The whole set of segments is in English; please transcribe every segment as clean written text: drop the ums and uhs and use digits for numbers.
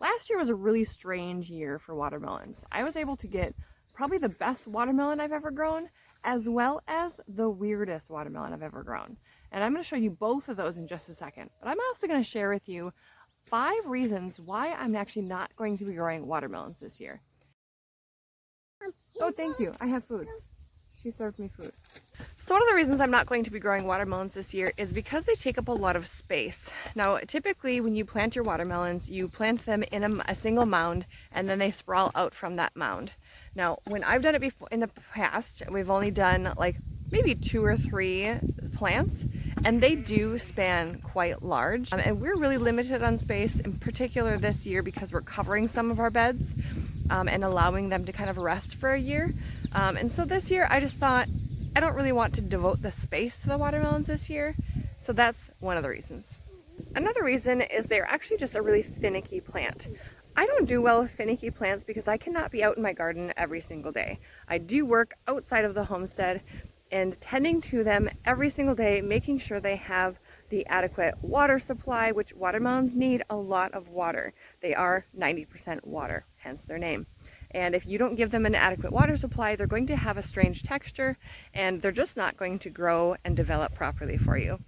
Last year was a really strange year for watermelons. I was able to get probably the best watermelon I've ever grown, as well as the weirdest watermelon I've ever grown. And I'm going to show you both of those in just a second. But I'm also going to share with you 5 reasons why I'm actually not going to be growing watermelons this year. Oh, thank you. I have food. She served me food. So one of the reasons I'm not going to be growing watermelons this year is because they take up a lot of space. Now, typically when you plant your watermelons, you plant them in a single mound and then they sprawl out from that mound. Now, when I've done it before in the past, we've only done like maybe 2 or 3 plants, and they do span quite large. And we're really limited on space, in particular this year, because we're covering some of our beds and allowing them to kind of rest for a year. And so this year I just thought, I don't really want to devote the space to the watermelons this year. So that's one of the reasons. Another reason is they're actually just a really finicky plant. I don't do well with finicky plants because I cannot be out in my garden every single day. I do work outside of the homestead and tending to them every single day, making sure they have the adequate water supply, which watermelons need a lot of water. They are 90% water, hence their name. And if you don't give them an adequate water supply, they're going to have a strange texture and they're just not going to grow and develop properly for you.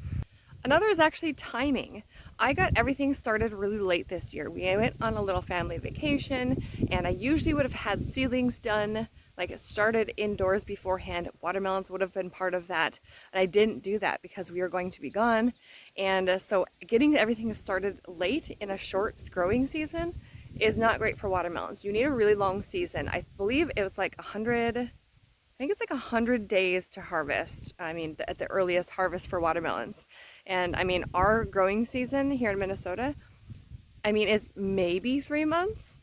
Another is actually timing. I got everything started really late this year. We went on a little family vacation and I usually would have had seedlings done, like started indoors beforehand. Watermelons would have been part of that. And I didn't do that because we were going to be gone. And so getting everything started late in a short growing season is not great for watermelons. You need a really long season. I believe it was like 100, I think it's like 100 days to harvest. I mean, at the earliest harvest for watermelons. And I mean, our growing season here in Minnesota, I mean, it's maybe 3 months.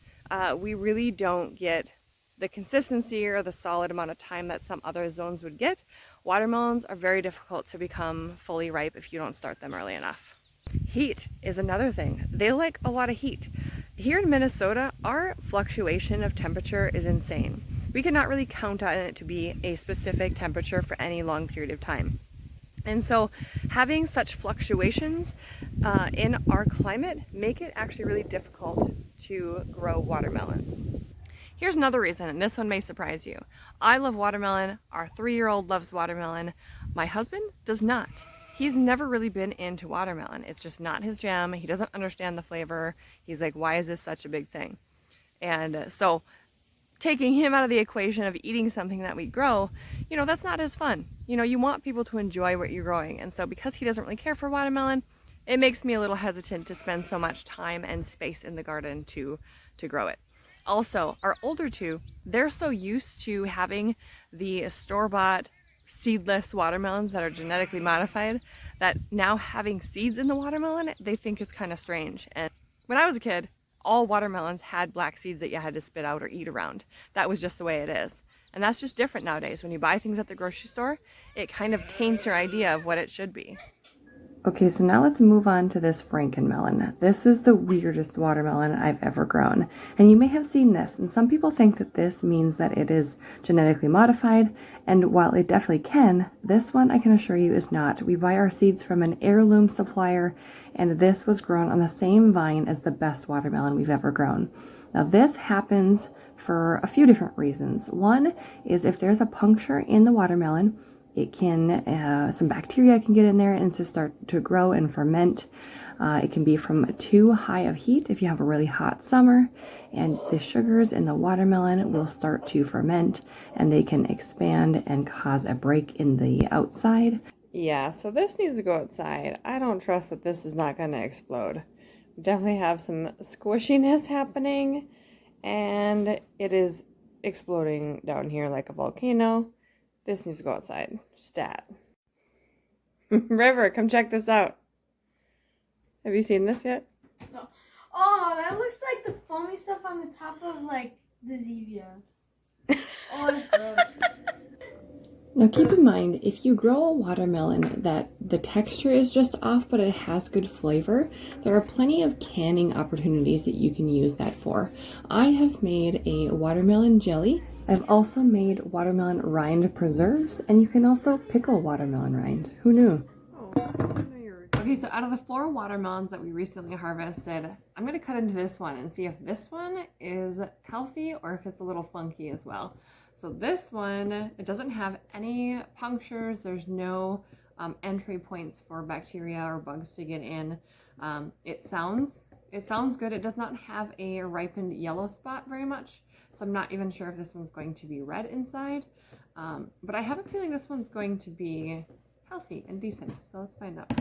We really don't get the consistency or the solid amount of time that some other zones would get. Watermelons are very difficult to become fully ripe if you don't start them early enough. Heat is another thing. They like a lot of heat. Here in Minnesota, our fluctuation of temperature is insane. We cannot really count on it to be a specific temperature for any long period of time. And so having such fluctuations in our climate make it actually really difficult to grow watermelons. Here's another reason, and this one may surprise you. I love watermelon. Our 3-year-old loves watermelon. My husband does not. He's never really been into watermelon. It's just not his jam. He doesn't understand the flavor. He's like, why is this such a big thing? And so taking him out of the equation of eating something that we grow, you know, that's not as fun. You know, you want people to enjoy what you're growing. And so because he doesn't really care for watermelon, it makes me a little hesitant to spend so much time and space in the garden to grow it. Also, our older 2, they're so used to having the store-bought seedless watermelons that are genetically modified that now having seeds in the watermelon, they think it's kind of strange. And when I was a kid, all watermelons had black seeds that you had to spit out or eat around. That was just the way it is. And that's just different nowadays. When you buy things at the grocery store, it kind of taints your idea of what it should be. Okay, so now let's move on to this Frankenmelon. This is the weirdest watermelon I've ever grown. And you may have seen this, and some people think that this means that it is genetically modified, and while it definitely can, this one I can assure you is not. We buy our seeds from an heirloom supplier, and this was grown on the same vine as the best watermelon we've ever grown. Now this happens for a few different reasons. One is if there's a puncture in the watermelon, it can, some bacteria can get in there and to start to grow and ferment. It can be from too high of heat if you have a really hot summer, and the sugars in the watermelon will start to ferment and they can expand and cause a break in the outside. Yeah, so this needs to go outside. I don't trust that this is not going to explode. We definitely have some squishiness happening and it is exploding down here like a volcano. This needs to go outside. Stat. River, come check this out. Have you seen this yet? No. Oh, that looks like the foamy stuff on the top of like the Zevias. Oh, it's gross. Now keep in mind, if you grow a watermelon that the texture is just off but it has good flavor, there are plenty of canning opportunities that you can use that for. I have made a watermelon jelly. I've also made watermelon rind preserves, and you can also pickle watermelon rind. Who knew? Oh, I know you're recording. Okay, so out of the 4 watermelons that we recently harvested, I'm going to cut into this one and see if this one is healthy or if it's a little funky as well. So this one, it doesn't have any punctures. There's no entry points for bacteria or bugs to get in. It sounds good. It does not have a ripened yellow spot very much, so I'm not even sure if this one's going to be red inside. But I have a feeling this one's going to be healthy and decent, so let's find out.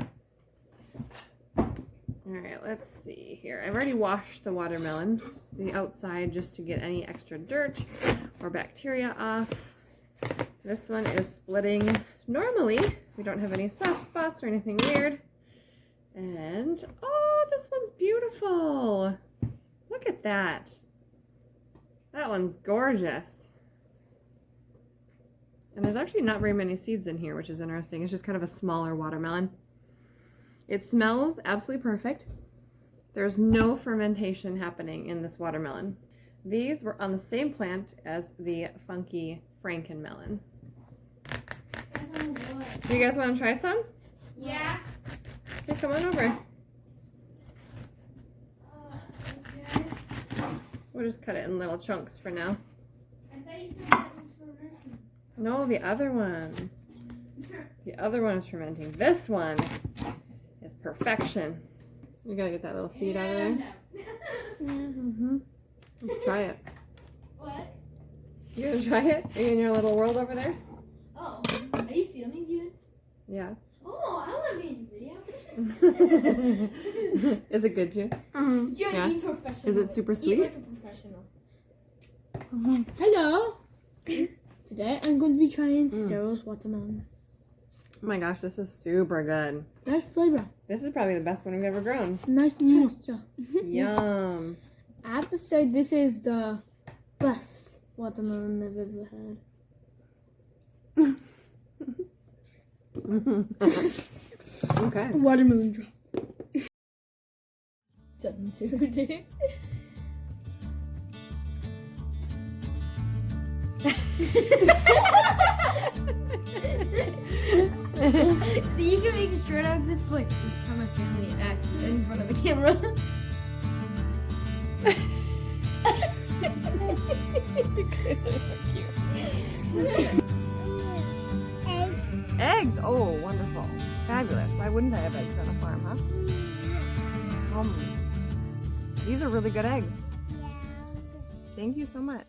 Alright, let's see here. I've already washed the watermelon, the outside, just to get any extra dirt or bacteria off. This one is splitting normally. We don't have any soft spots or anything weird. And, oh, this one's beautiful. Look at that. That one's gorgeous. And there's actually not very many seeds in here, which is interesting. It's just kind of a smaller watermelon. It smells absolutely perfect. There's no fermentation happening in this watermelon. These were on the same plant as the funky Frankenmelon. Do you guys want to try some? Yeah. Okay, come on over. Okay. We'll just cut it in little chunks for now. I thought you said that was fermenting. No, the other one. The other one is fermenting. This one is perfection. You gotta get that little seed out of there. Mm-hmm. Let's try it. What? You gonna try it? Are you in your little world over there? Oh, are you filming, June? Yeah. Oh, I want to be in the video. Is it good, June? June, Yeah. eat professional. Is it super Eat sweet? like a professional. Hello. Today I'm going to be trying Steryl's watermelon. Oh my gosh, this is super good. Nice flavor. This is probably the best one we've ever grown. Nice texture. Yum. I have to say this is the best watermelon I've ever had. Okay. Watermelon drop. 7-2. You can make a shirt out of this. Like, this is how my family acts in front of the camera. You guys are so cute. Eggs! Oh, wonderful. Fabulous. Why wouldn't I have eggs on a farm, huh? These are really good eggs. Thank you so much.